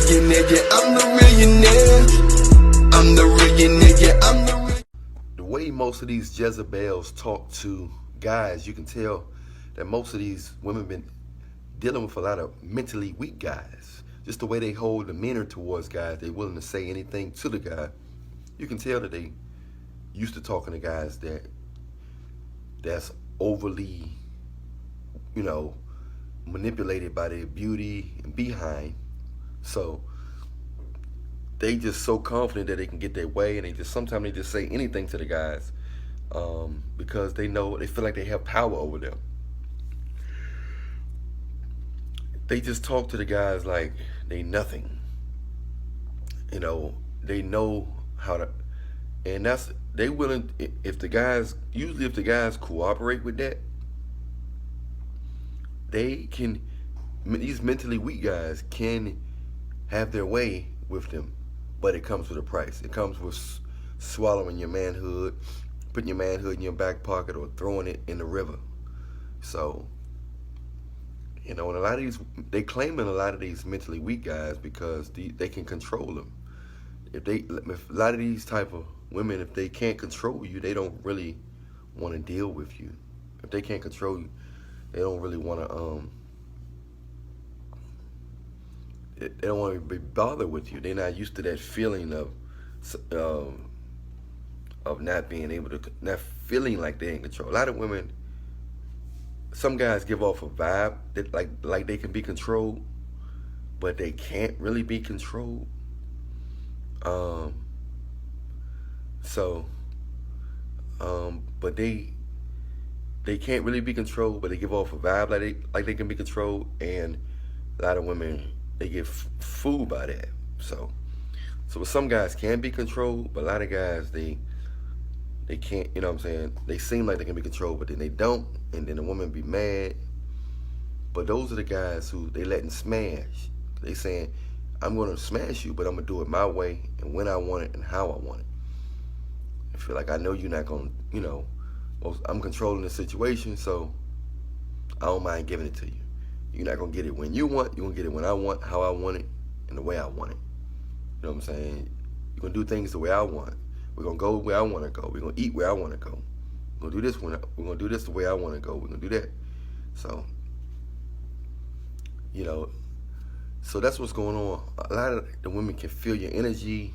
Reallionaire, yeah, I'm the Reallionaire. I'm the Reallionaire, yeah, I'm the Reallionaire. The way most of these Jezebels talk to guys, you can tell that most of these women been dealing with a lot of mentally weak guys. Just the way they hold demeanor towards guys, they willing to say anything to the guy. You can tell that they used to talking to guys that's overly, manipulated by their beauty and behind. So they just so confident that they can get their way, and sometimes they just say anything to the guys because they feel like they have power over them. They just talk to the guys like they nothing. They know how to, and they willing, if the guys cooperate with that, these mentally weak guys can have their way with them, but it comes with a price. It comes with swallowing your manhood, putting your manhood in your back pocket, or throwing it in the river. So, and a lot of these, they claiming a lot of these mentally weak guys because they can control them. If a lot of these type of women, if they can't control you, they don't really want to deal with you. If they can't control you, they don't really want to. They don't want to be bothered with you. They're not used to that feeling of not being able to, not feeling like they're in control. A lot of women, some guys give off a vibe that like they can be controlled, but they can't really be controlled. But they can't really be controlled, but they give off a vibe like they can be controlled, and a lot of women, they get fooled by that. So some guys can be controlled, but a lot of guys, they can't, you know what I'm saying? They seem like they can be controlled, but then they don't, and then the woman be mad. But those are the guys who they letting smash. They saying, I'm going to smash you, but I'm going to do it my way and when I want it and how I want it. I feel like I know you're not going to, I'm controlling the situation, so I don't mind giving it to you. You're not going to get it when you want. You're going to get it when I want, how I want it, and the way I want it. You know what I'm saying? You're going to do things the way I want. We're going to go where I want to go. We're going to eat where I want to go. We're going to do this we're going to do this the way I want to go. We're going to do that. So, so that's what's going on. A lot of the women can feel your energy.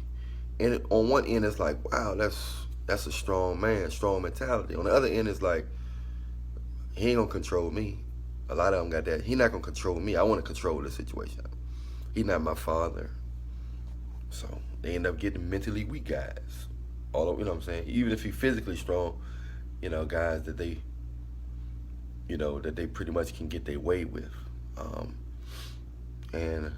And on one end, it's like, wow, that's a strong man, strong mentality. On the other end, it's like, he ain't going to control me. A lot of them got that. He not going to control me. I want to control the situation. He not my father. So they end up getting mentally weak guys. All of, you know what I'm saying? Even if he physically strong, guys that they, that they pretty much can get their way with. And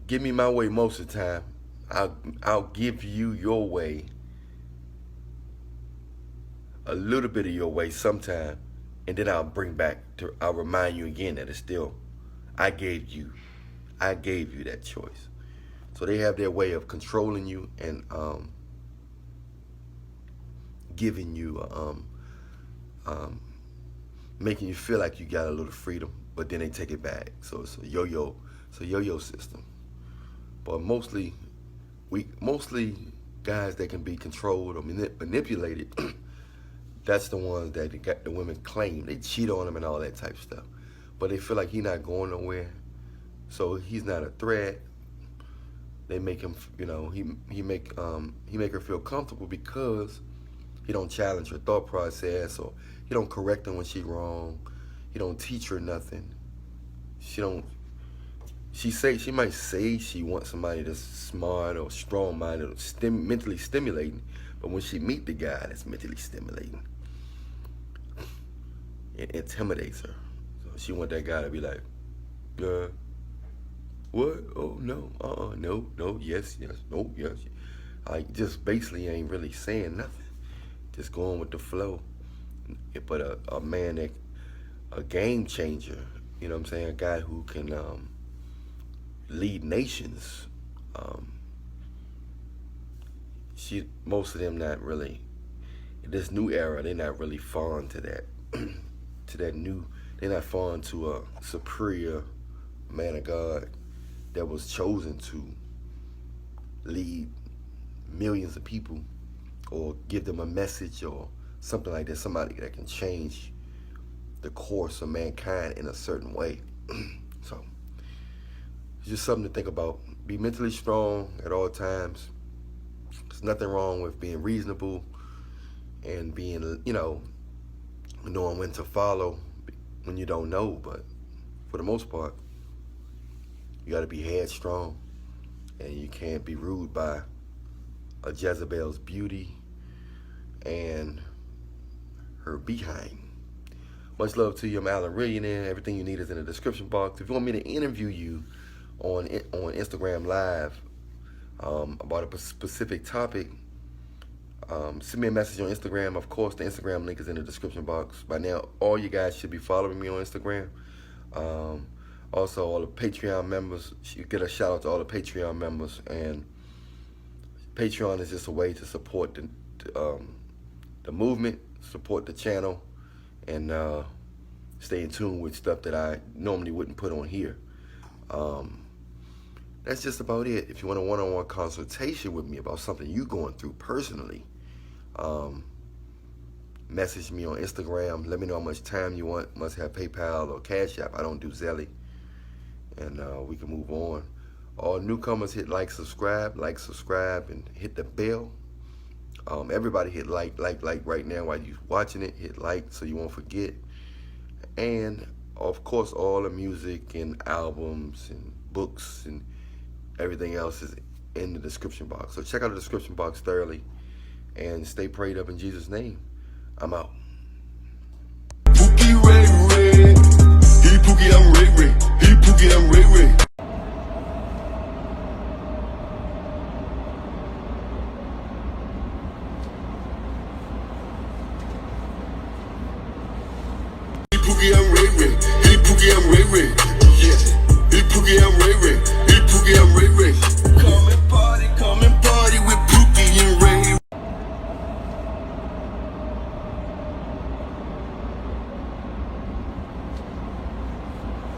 give me my way most of the time. I'll give you your way, a little bit of your way sometime, and then I'll remind you again that it's still, I gave you that choice. So they have their way of controlling you and giving you, making you feel like you got a little freedom, but then they take it back. So it's a yo-yo system. But mostly guys that can be controlled or manipulated, that's the ones that got the women claim. They cheat on them and all that type of stuff. But they feel like he's not going nowhere, so he's not a threat. They make him, he make her feel comfortable because he don't challenge her thought process, or he don't correct her when she's wrong. He don't teach her nothing. She might say she wants somebody that's smart or strong-minded or mentally stimulating, but when she meet the guy that's mentally stimulating, it intimidates her. So she want that guy to be like, what? Oh, no, no, yes, no, yes. Like, just basically ain't really saying nothing. Just going with the flow. But a man a game changer, you know what I'm saying? A guy who can lead nations. Most of them not really, in this new era, they're not really fond to that, they're not fond to a superior man of God that was chosen to lead millions of people or give them a message or something like that, somebody that can change the course of mankind in a certain way. So it's just something to think about. Be mentally strong at all times. There's nothing wrong with being reasonable and being, knowing when to follow when you don't know. But for the most part, you got to be headstrong, and you can't be ruled by a Jezebel's beauty and her behind. Much love to you. I'm Allan Reallionaire. Everything you need is in the description box. If you want me to interview you on Instagram Live about a specific topic, send me a message on Instagram. Of course, the Instagram link is in the description box. By now, all you guys should be following me on Instagram. Also, all the Patreon members, you get a shout out to all the Patreon members. And Patreon is just a way to support the movement, support the channel, and stay in tune with stuff that I normally wouldn't put on here. That's just about it. If you want a one-on-one consultation with me about something you're going through personally, message me on Instagram. Let me know how much time you want. Must have PayPal or Cash App. I don't do Zelly. And we can move on. All newcomers, hit like, subscribe, and hit the bell. Everybody hit like right now while you're watching it. Hit like so you won't forget. And of course, all the music and albums and books and everything else is in the description box. So check out the description box thoroughly and stay prayed up in Jesus' name. I'm out. Pookie Ray Ray. He Pookie, I'm Ray Ray. He Pookie, I'm Ray Ray. He Pookie, I'm Ray Ray. He Pookie, I'm Ray Ray. Yeah. He Pookie, I'm Ray Ray. He Pookie, I'm Ray Ray.